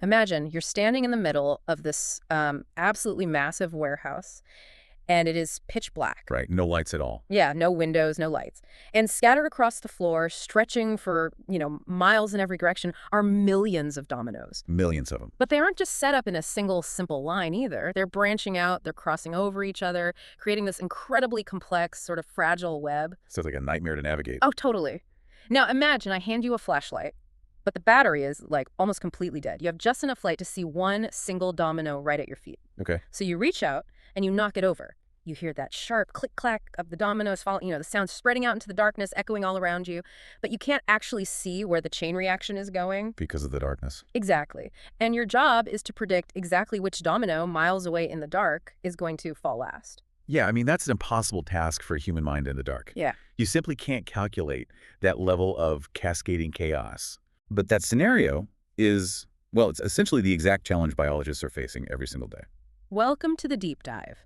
Imagine you're standing in the middle of this absolutely massive warehouse, and it is pitch black. Right. No lights at all. Yeah, no windows, no lights. And scattered across the floor, stretching for, miles in every direction, are millions of dominoes. Millions of them. But they aren't just set up in a single, simple line either. They're branching out, they're crossing over each other, creating this incredibly complex, sort of fragile web. Sounds like a nightmare to navigate. Oh, totally. Now imagine I hand you a flashlight, but the battery is, like, almost completely dead. You have just enough light to see one single domino right at your feet. Okay. So you reach out and you knock it over. You hear that sharp click-clack of the dominoes falling, the sound spreading out into the darkness, echoing all around you. But you can't actually see where the chain reaction is going. Because of the darkness. Exactly. And your job is to predict exactly which domino miles away in the dark is going to fall last. Yeah, I mean, that's an impossible task for a human mind in the dark. Yeah. You simply can't calculate that level of cascading chaos. But that scenario is, well, it's essentially the exact challenge biologists are facing every single day. Welcome to the deep dive.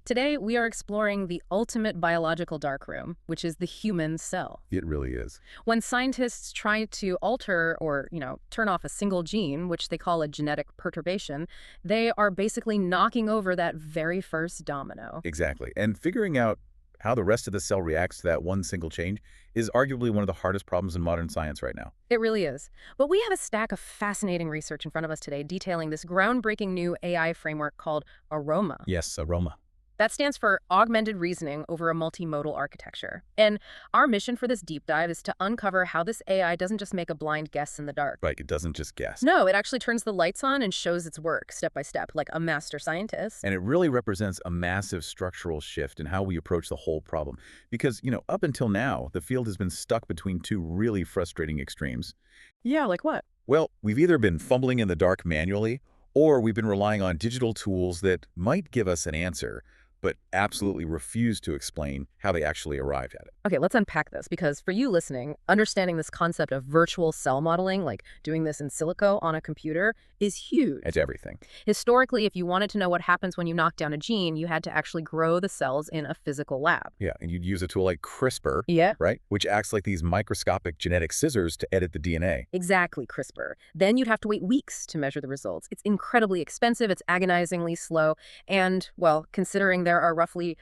Today, we are exploring the ultimate biological darkroom, which is the human cell. It really is. When scientists try to alter or, turn off a single gene, which they call a genetic perturbation, they are basically knocking over that very first domino. Exactly. And figuring out how the rest of the cell reacts to that one single change is arguably one of the hardest problems in modern science right now. It really is. But we have a stack of fascinating research in front of us today detailing this groundbreaking new AI framework called AROMA. Yes, AROMA. That stands for Augmented Reasoning over a Multimodal Architecture. And our mission for this deep dive is to uncover how this AI doesn't just make a blind guess in the dark. Right, it doesn't just guess. No, it actually turns the lights on and shows its work step by step, like a master scientist. And it really represents a massive structural shift in how we approach the whole problem. Because, up until now, the field has been stuck between two really frustrating extremes. Yeah, like what? Well, we've either been fumbling in the dark manually, or we've been relying on digital tools that might give us an answer, but absolutely refuse to explain how they actually arrived at it. Okay, let's unpack this, because for you listening, understanding this concept of virtual cell modeling, like doing this in silico on a computer, is huge. It's everything. Historically, if you wanted to know what happens when you knock down a gene, you had to actually grow the cells in a physical lab. Yeah, and you'd use a tool like CRISPR, Yeah. right? Which acts like these microscopic genetic scissors to edit the DNA. Exactly, CRISPR. Then you'd have to wait weeks to measure the results. It's incredibly expensive, it's agonizingly slow, and, well, considering there are roughly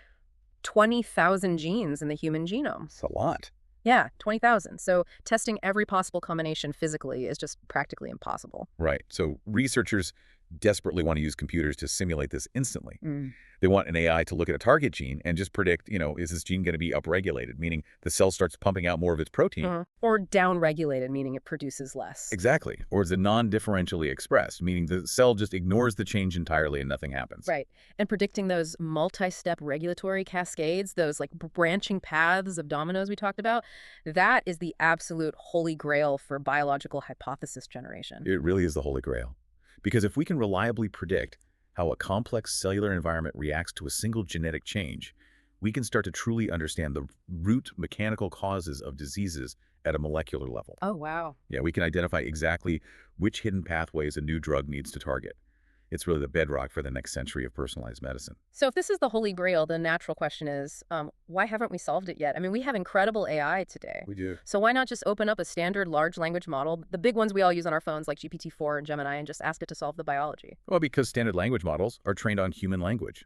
20,000 genes in the human genome. It's a lot. Yeah, 20,000. So testing every possible combination physically is just practically impossible. Right. So researchers desperately want to use computers to simulate this instantly. Mm. They want an AI to look at a target gene and just predict, is this gene going to be upregulated, meaning the cell starts pumping out more of its protein. Or downregulated, meaning it produces less. Exactly. Or is it non-differentially expressed, meaning the cell just ignores the change entirely and nothing happens. Right. And predicting those multi-step regulatory cascades, those like branching paths of dominoes we talked about, that is the absolute holy grail for biological hypothesis generation. It really is the holy grail. Because if we can reliably predict how a complex cellular environment reacts to a single genetic change, we can start to truly understand the root mechanical causes of diseases at a molecular level. Oh, wow. Yeah, we can identify exactly which hidden pathways a new drug needs to target. It's really the bedrock for the next century of personalized medicine. So if this is the holy grail, the natural question is, why haven't we solved it yet? I mean, we have incredible AI today. We do. So why not just open up a standard large language model, the big ones we all use on our phones like GPT-4 and Gemini, and just ask it to solve the biology? Well, because standard language models are trained on human language,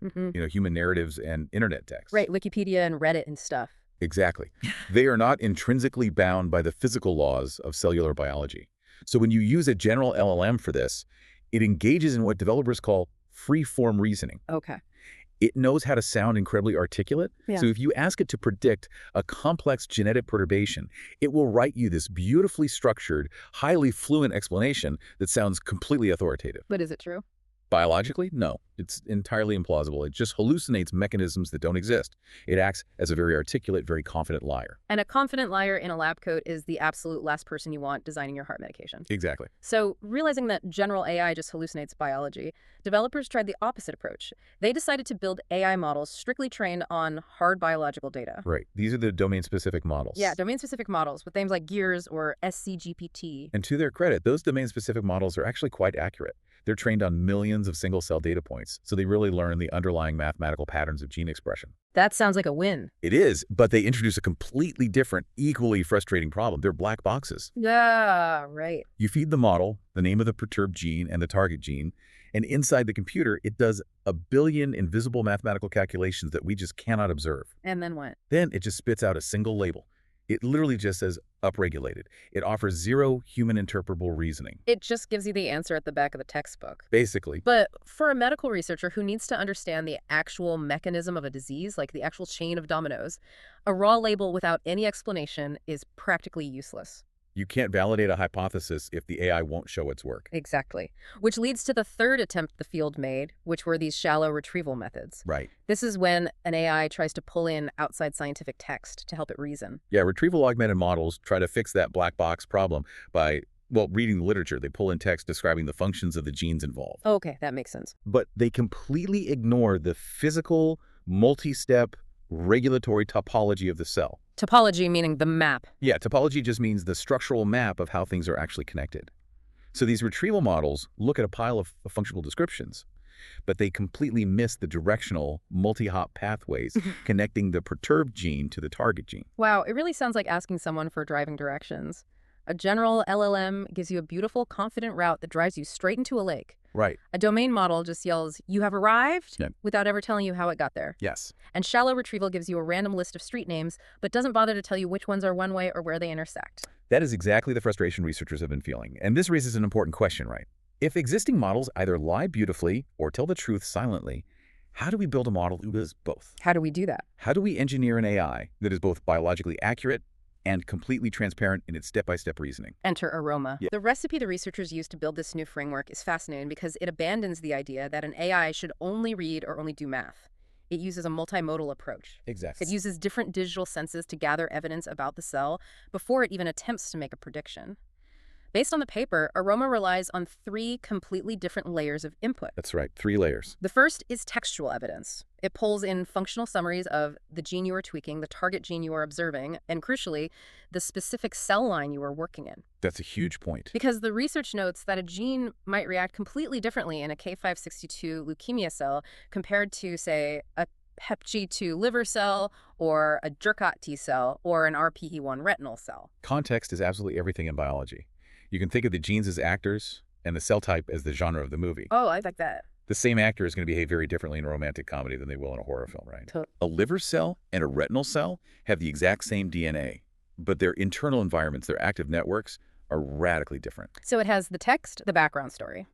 human narratives and internet text. Right, Wikipedia and Reddit and stuff. Exactly. They are not intrinsically bound by the physical laws of cellular biology. So when you use a general LLM for this, it engages in what developers call free-form reasoning. Okay. It knows how to sound incredibly articulate. Yeah. So if you ask it to predict a complex genetic perturbation, it will write you this beautifully structured, highly fluent explanation that sounds completely authoritative. But is it true? Biologically, no. It's entirely implausible. It just hallucinates mechanisms that don't exist. It acts as a very articulate, very confident liar. And a confident liar in a lab coat is the absolute last person you want designing your heart medication. Exactly. So, realizing that general AI just hallucinates biology, developers tried the opposite approach. They decided to build AI models strictly trained on hard biological data. Right. These are the domain-specific models. Yeah, domain-specific models with names like GEARS or SCGPT. And to their credit, those domain-specific models are actually quite accurate. They're trained on millions of single-cell data points, so they really learn the underlying mathematical patterns of gene expression. That sounds like a win. It is, but they introduce a completely different, equally frustrating problem. They're black boxes. Yeah, right. You feed the model the name of the perturbed gene and the target gene, and inside the computer, it does a billion invisible mathematical calculations that we just cannot observe. And then what? Then it just spits out a single label. It literally just says upregulated. It offers zero human interpretable reasoning. It just gives you the answer at the back of the textbook. Basically. But for a medical researcher who needs to understand the actual mechanism of a disease, like the actual chain of dominoes, a raw label without any explanation is practically useless. You can't validate a hypothesis if the AI won't show its work. Exactly. Which leads to the third attempt the field made, which were these shallow retrieval methods. Right. This is when an AI tries to pull in outside scientific text to help it reason. Yeah, retrieval augmented models try to fix that black box problem by, well, reading the literature. They pull in text describing the functions of the genes involved. Okay, that makes sense. But they completely ignore the physical, multi-step, regulatory topology of the cell. Topology meaning the map. Yeah, topology just means the structural map of how things are actually connected. So these retrieval models look at a pile of functional descriptions, but they completely miss the directional multi-hop pathways connecting the perturbed gene to the target gene. Wow, it really sounds like asking someone for driving directions. A general LLM gives you a beautiful, confident route that drives you straight into a lake. Right. A domain model just yells, "You have arrived," Yeah. without ever telling you how it got there. Yes. And shallow retrieval gives you a random list of street names, but doesn't bother to tell you which ones are one way or where they intersect. That is exactly the frustration researchers have been feeling. And this raises an important question, right? If existing models either lie beautifully or tell the truth silently, how do we build a model who does both? How do we do that? How do we engineer an AI that is both biologically accurate and completely transparent in its step-by-step reasoning? Enter AROMA. Yeah. The recipe the researchers used to build this new framework is fascinating because it abandons the idea that an AI should only read or only do math. It uses a multimodal approach. Exactly. It uses different digital senses to gather evidence about the cell before it even attempts to make a prediction. Based on the paper, AROMA relies on 3 completely different layers of input. That's right, 3 layers. The first is textual evidence. It pulls in functional summaries of the gene you are tweaking, the target gene you are observing, and crucially, the specific cell line you are working in. That's a huge point. Because the research notes that a gene might react completely differently in a K562 leukemia cell compared to, say, a 𝗵𝗄2 liver cell or a 𝗔𝗥𝗢 T cell or an RPE1 retinal cell. Context is absolutely everything in biology. You can think of the genes as actors and the cell type as the genre of the movie. Oh, I like that. The same actor is going to behave very differently in a romantic comedy than they will in a horror film, right? To- A liver cell and a retinal cell have the exact same DNA, but their internal environments, their active networks, are radically different. So it has the text, the background story.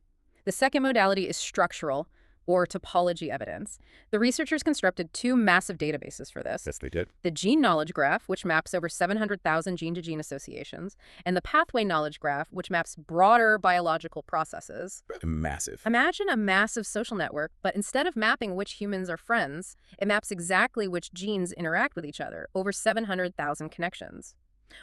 The second modality is structural, or topology evidence. The researchers constructed 2 massive databases for this. Yes, they did. The gene knowledge graph, which maps over 700,000 gene-to-gene associations, and the pathway knowledge graph, which maps broader biological processes. Massive. Imagine a massive social network, but instead of mapping which humans are friends, it maps exactly which genes interact with each other, over 700,000 connections.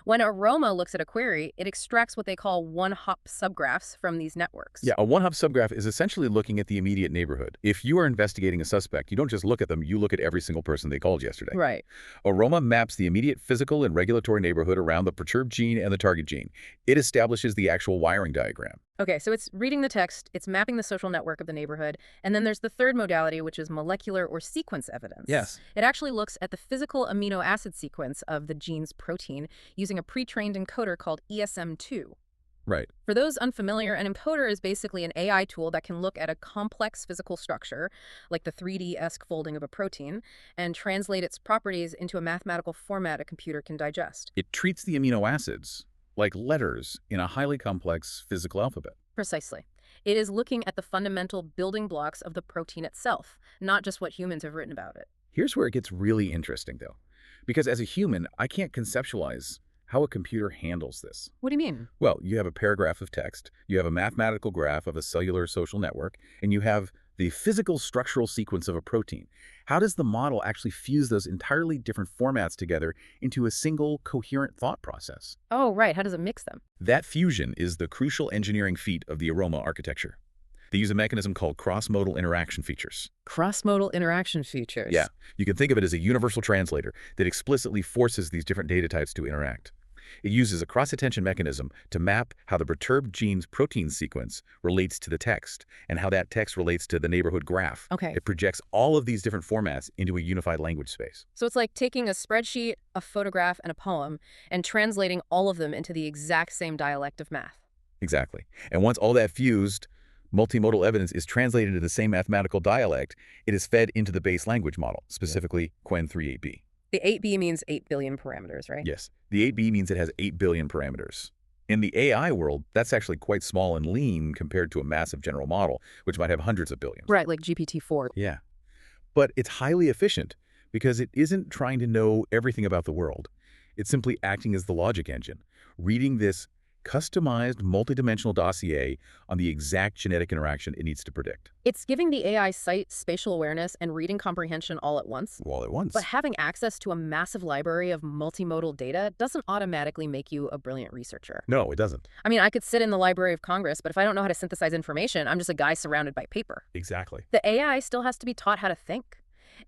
When AROMA looks at a query, it extracts what they call one-hop subgraphs from these networks. Yeah, a one-hop subgraph is essentially looking at the immediate neighborhood. If you are investigating a suspect, you don't just look at them, you look at every single person they called yesterday. Right. AROMA maps the immediate physical and regulatory neighborhood around the perturbed gene and the target gene. It establishes the actual wiring diagram. Okay, so it's reading the text, it's mapping the social network of the neighborhood, and then there's the third modality, which is molecular or sequence evidence. Yes. It actually looks at the physical amino acid sequence of the gene's protein using a pre-trained encoder called ESM2. Right. For those unfamiliar, an encoder is basically an AI tool that can look at a complex physical structure, like the 3D-esque folding of a protein, and translate its properties into a mathematical format a computer can digest. It treats the amino acids like letters in a highly complex physical alphabet. Precisely. It is looking at the fundamental building blocks of the protein itself, not just what humans have written about it. Here's where it gets really interesting, though. Because as a human, I can't conceptualize how a computer handles this. What do you mean? Well, you have a paragraph of text, you have a mathematical graph of a cellular social network, and you have the physical structural sequence of a protein. How does the model actually fuse those entirely different formats together into a single coherent thought process? Oh, right. How does it mix them? That fusion is the crucial engineering feat of the AROMA architecture. They use a mechanism called cross-modal interaction features. Cross-modal interaction features. Yeah, you can think of it as a universal translator that explicitly forces these different data types to interact. It uses a cross-attention mechanism to map how the perturbed gene's protein sequence relates to the text and how that text relates to the neighborhood graph. Okay. It projects all of these different formats into a unified language space. So it's like taking a spreadsheet, a photograph, and a poem, and translating all of them into the exact same dialect of math. Exactly. And once all that fused, multimodal evidence is translated into the same mathematical dialect, it is fed into the base language model, specifically Q38B. The 8B means 8 billion parameters, right? Yes. The 8B means it has 8 billion parameters. In the AI world, that's actually quite small and lean compared to a massive general model, which might have hundreds of billions. Right, like GPT-4. Yeah. But it's highly efficient because it isn't trying to know everything about the world. It's simply acting as the logic engine, reading this customized multidimensional dossier on the exact genetic interaction it needs to predict. It's giving the AI sight, spatial awareness, and reading comprehension all at once. All at once. But having access to a massive library of multimodal data doesn't automatically make you a brilliant researcher. No, it doesn't. I mean, I could sit in the Library of Congress, but if I don't know how to synthesize information, I'm just a guy surrounded by paper. Exactly. The AI still has to be taught how to think.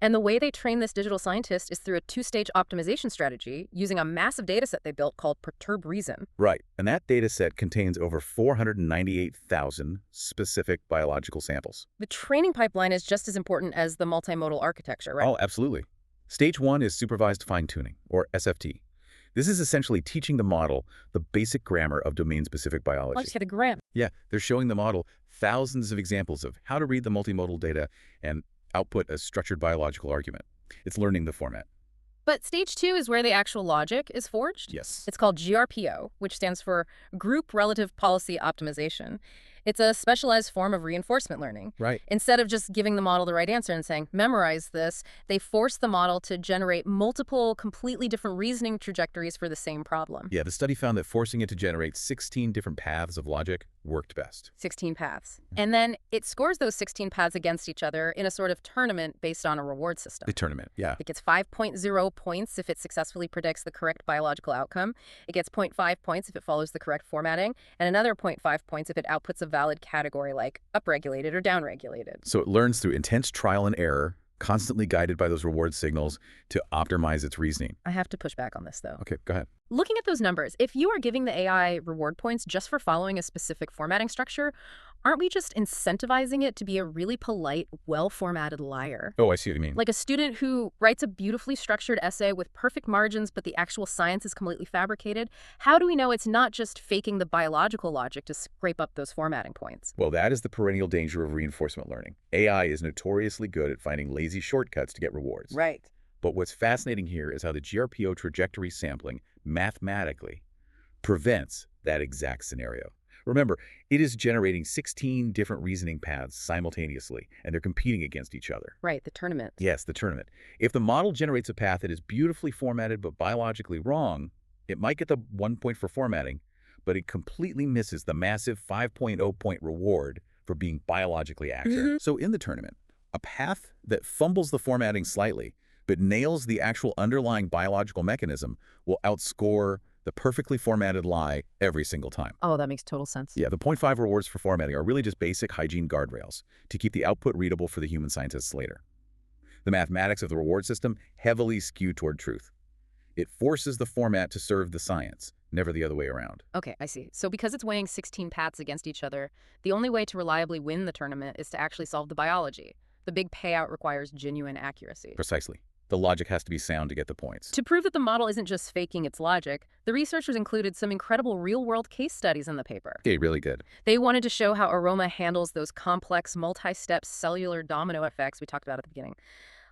And the way they train this digital scientist is through a two-stage optimization strategy using a massive data set they built called perturbation. Right. And that data set contains over 498,000 specific biological samples. The training pipeline is just as important as the multimodal architecture, right? Oh, absolutely. Stage 1 is supervised fine-tuning, or SFT. This is essentially teaching the model the basic grammar of domain-specific biology. Let's hit a gram. Yeah, they're showing the model thousands of examples of how to read the multimodal data and output a structured biological argument. It's learning the format. But stage 2 is where the actual logic is forged. Yes. It's called GRPO, which stands for Group Relative Policy Optimization. It's a specialized form of reinforcement learning. Right. Instead of just giving the model the right answer and saying, memorize this, they force the model to generate multiple, completely different reasoning trajectories for the same problem. Yeah, the study found that forcing it to generate 16 different paths of logic worked best. 16 paths. And then it scores those 16 paths against each other in a sort of tournament based on a reward system. The tournament, yeah. It gets 5.0 points if it successfully predicts the correct biological outcome. It gets 0.5 points if it follows the correct formatting, and another 0.5 points if it outputs a valid category like upregulated or downregulated. So it learns through intense trial and error, constantly guided by those reward signals to optimize its reasoning. I have to push back on this, though. Okay, go ahead. Looking at those numbers, if you are giving the AI reward points just for following a specific formatting structure, aren't we just incentivizing it to be a really polite, well-formatted liar? Oh, I see what you mean. Like a student who writes a beautifully structured essay with perfect margins, but the actual science is completely fabricated. How do we know it's not just faking the biological logic to scrape up those formatting points? Well, that is the perennial danger of reinforcement learning. AI is notoriously good at finding lazy shortcuts to get rewards. Right. But what's fascinating here is how the GRPO trajectory sampling mathematically prevents that exact scenario. Remember, it is generating 16 different reasoning paths simultaneously, and they're competing against each other. Right, the tournament. Yes, the tournament. If the model generates a path that is beautifully formatted but biologically wrong, it might get the 1 point for formatting, but it completely misses the massive 5.0 point reward for being biologically accurate. So in the tournament, a path that fumbles the formatting slightly but nails the actual underlying biological mechanism will outscore the perfectly formatted lie every single time. Oh, that makes total sense. Yeah, the 0.5 rewards for formatting are really just basic hygiene guardrails to keep the output readable for the human scientists later. The mathematics of the reward system heavily skew toward truth. It forces the format to serve the science, never the other way around. Okay, I see. So because it's weighing 16 paths against each other, the only way to reliably win the tournament is to actually solve the biology. The big payout requires genuine accuracy. Precisely. The logic has to be sound to get the points. To prove that the model isn't just faking its logic, the researchers included some incredible real-world case studies in the paper. Okay, really good. They wanted to show how AROMA handles those complex, multi-step cellular domino effects we talked about at the beginning.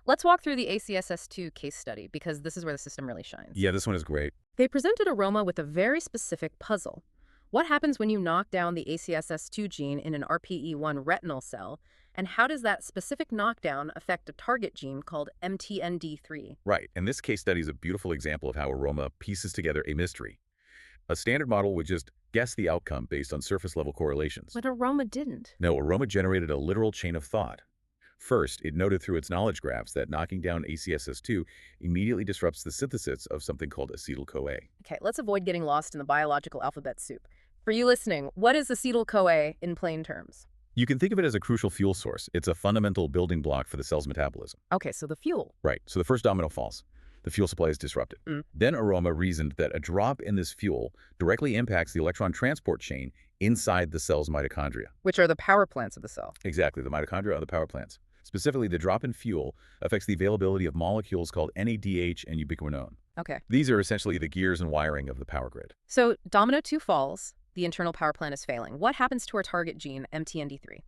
Let's walk through the ACSS2 case study, because this is where the system really shines. Yeah, this one is great. They presented AROMA with a very specific puzzle. What happens when you knock down the ACSS2 gene in an RPE1 retinal cell, and how does that specific knockdown affect a target gene called MTND3? Right, and this case study is a beautiful example of how AROMA pieces together a mystery. A standard model would just guess the outcome based on surface-level correlations. But AROMA didn't. No, AROMA generated a literal chain of thought. First, it noted through its knowledge graphs that knocking down ACSS2 immediately disrupts the synthesis of something called acetyl-CoA. Okay, let's avoid getting lost in the biological alphabet soup. For you listening, what is acetyl-CoA in plain terms? You can think of it as a crucial fuel source. It's a fundamental building block for the cell's metabolism. Okay, so the fuel. Right, so the first domino falls. the fuel supply is disrupted. Mm. Then AROMA reasoned that a drop in this fuel directly impacts the electron transport chain inside the cell's mitochondria. Which are the power plants of the cell. Exactly, the mitochondria are the power plants. Specifically, the drop in fuel affects the availability of molecules called NADH and ubiquinone. Okay. These are essentially the gears and wiring of the power grid. So domino 2 falls, the internal power plant is failing. What happens to our target gene, MTND3?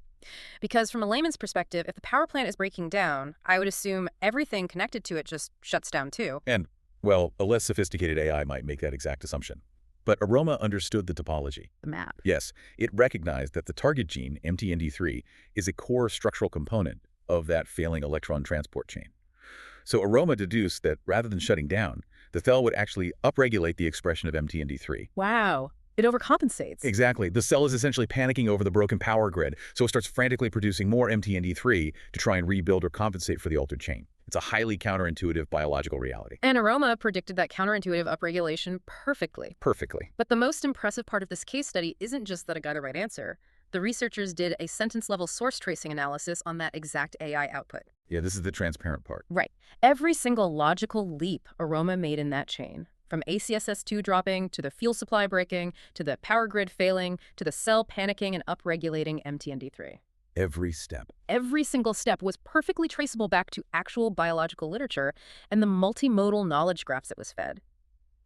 Because from a layman's perspective, if the power plant is breaking down, I would assume everything connected to it just shuts down too. And, well, a less sophisticated AI might make that exact assumption. But AROMA understood the topology. The map. Yes, it recognized that the target gene, MTND3, is a core structural component of that failing electron transport chain. So AROMA deduced that rather than shutting down, the cell would actually upregulate the expression of MTND3. Wow. It overcompensates. Exactly. The cell is essentially panicking over the broken power grid, so it starts frantically producing more MTND3 to try and rebuild or compensate for the altered chain. It's a highly counterintuitive biological reality. And AROMA predicted that counterintuitive upregulation perfectly. Perfectly. But the most impressive part of this case study isn't just that it got a right answer. The researchers did a sentence-level source tracing analysis on that exact AI output. Yeah, this is the transparent part. Right. Every single logical leap AROMA made in that chain, from ACSS2 dropping, to the fuel supply breaking, to the power grid failing, to the cell panicking and upregulating MTND3. Every step. Every single step was perfectly traceable back to actual biological literature and the multimodal knowledge graphs it was fed.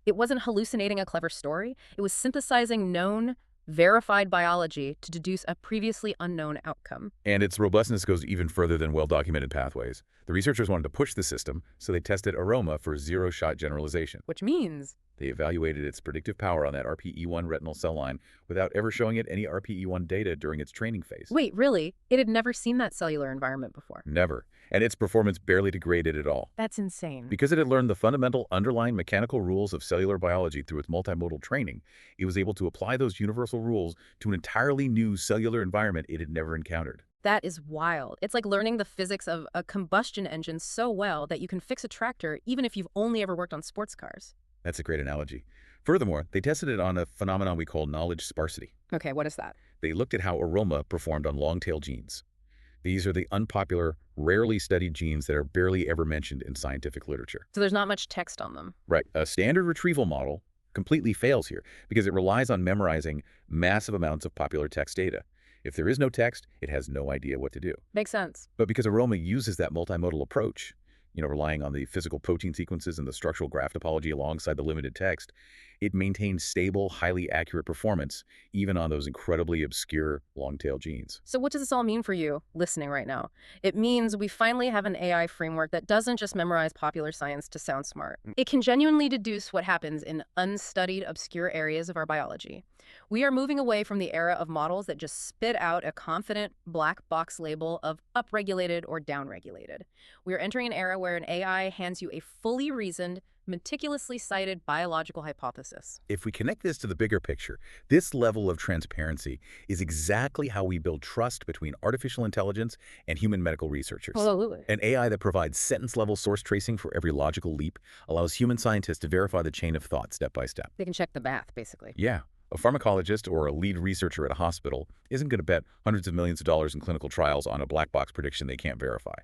It wasn't hallucinating a clever story. It was synthesizing known, verified biology to deduce a previously unknown outcome. And its robustness goes even further than well-documented pathways. The researchers wanted to push the system, so they tested AROMA for zero-shot generalization. Which means They evaluated its predictive power on that RPE1 retinal cell line without ever showing it any RPE1 data during its training phase. wait, really? It had never seen that cellular environment before. Never. And its performance barely degraded at all. That's insane. Because it had learned the fundamental underlying mechanical rules of cellular biology through its multimodal training, it was able to apply those universal rules to an entirely new cellular environment it had never encountered. That is wild. It's like learning the physics of a combustion engine so well that you can fix a tractor even if you've only ever worked on sports cars. That's a great analogy. Furthermore, they tested it on a phenomenon we call knowledge sparsity. Okay, what is that? They looked at how AROMA performed on long-tail genes. These are the unpopular, rarely studied genes that are barely ever mentioned in scientific literature. So there's not much text on them. Right. A standard retrieval model completely fails here because it relies on memorizing massive amounts of popular text data. If there is no text, it has no idea what to do. Makes sense. But because AROMA uses that multimodal approach, relying on the physical protein sequences and the structural graph topology alongside the limited text, it maintains stable, highly accurate performance, even on those incredibly obscure long-tail genes. So what does this all mean for you listening right now? It means we finally have an AI framework that doesn't just memorize popular science to sound smart. It can genuinely deduce what happens in unstudied, obscure areas of our biology. We are moving away from the era of models that just spit out a confident black box label of upregulated or downregulated. We are entering an era where an AI hands you a fully reasoned, meticulously cited biological hypothesis. If we connect this to the bigger picture, this level of transparency is exactly how we build trust between artificial intelligence and human medical researchers. Absolutely. An AI that provides sentence-level source tracing for every logical leap allows human scientists to verify the chain of thought step by step. They can check the math, basically. Yeah. A pharmacologist or a lead researcher at a hospital isn't going to bet hundreds of millions of dollars in clinical trials on a black box prediction they can't verify.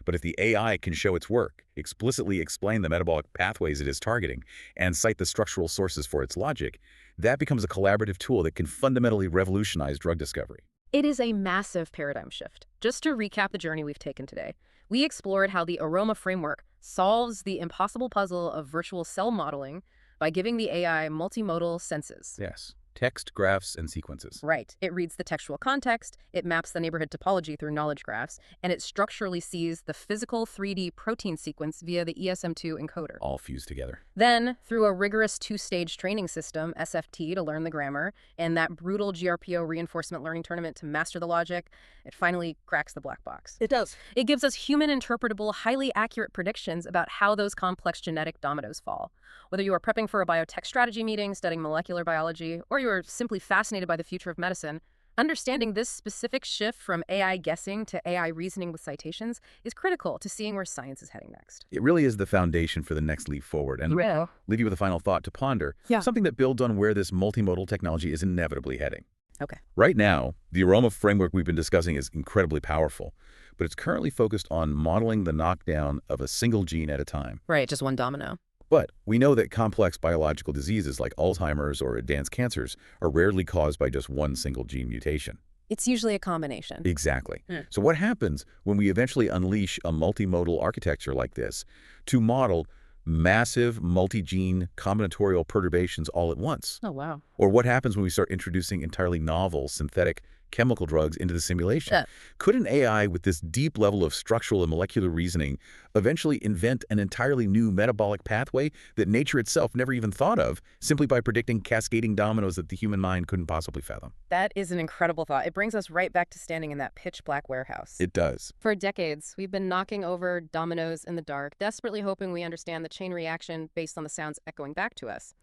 But if the AI can show its work, explicitly explain the metabolic pathways it is targeting, and cite the structural sources for its logic, that becomes a collaborative tool that can fundamentally revolutionize drug discovery. It is a massive paradigm shift. Just to recap the journey we've taken today, we explored how the AROMA framework solves the impossible puzzle of virtual cell modeling by giving the AI multimodal senses. Yes. Text, graphs, and sequences. Right. It reads the textual context, it maps the neighborhood topology through knowledge graphs, and it structurally sees the physical 3D protein sequence via the ESM2 encoder. All fused together. Then, through a rigorous two-stage training system, SFT to learn the grammar, and that brutal GRPO reinforcement learning tournament to master the logic, it finally cracks the black box. It does. It gives us human-interpretable, highly accurate predictions about how those complex genetic dominoes fall. Whether you are prepping for a biotech strategy meeting, studying molecular biology, or you are simply fascinated by the future of medicine, understanding this specific shift from AI guessing to AI reasoning with citations is critical to seeing where science is heading next. It really is the foundation for the next leap forward. And Yeah. leave you with a final thought to ponder, something that builds on where this multimodal technology is inevitably heading. Okay. Right now, the AROMA framework we've been discussing is incredibly powerful, but it's currently focused on modeling the knockdown of a single gene at a time. Right, just one domino. But we know that complex biological diseases like Alzheimer's or advanced cancers are rarely caused by just one single gene mutation. It's usually a combination. Exactly. So what happens when we eventually unleash a multimodal architecture like this to model massive multi-gene combinatorial perturbations all at once? Oh, wow. Or what happens when we start introducing entirely novel synthetic chemical drugs into the simulation? Could an AI with this deep level of structural and molecular reasoning eventually invent an entirely new metabolic pathway that nature itself never even thought of, simply by predicting cascading dominoes that the human mind couldn't possibly fathom? That is an incredible thought. It brings us right back to standing in that pitch-black warehouse. It does. For decades, we've been knocking over dominoes in the dark, desperately hoping we understand the chain reaction based on the sounds echoing back to us.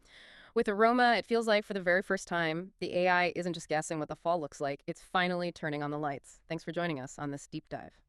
With AROMA, it feels like for the very first time, the AI isn't just guessing what the fall looks like, it's finally turning on the lights. Thanks for joining us on this deep dive.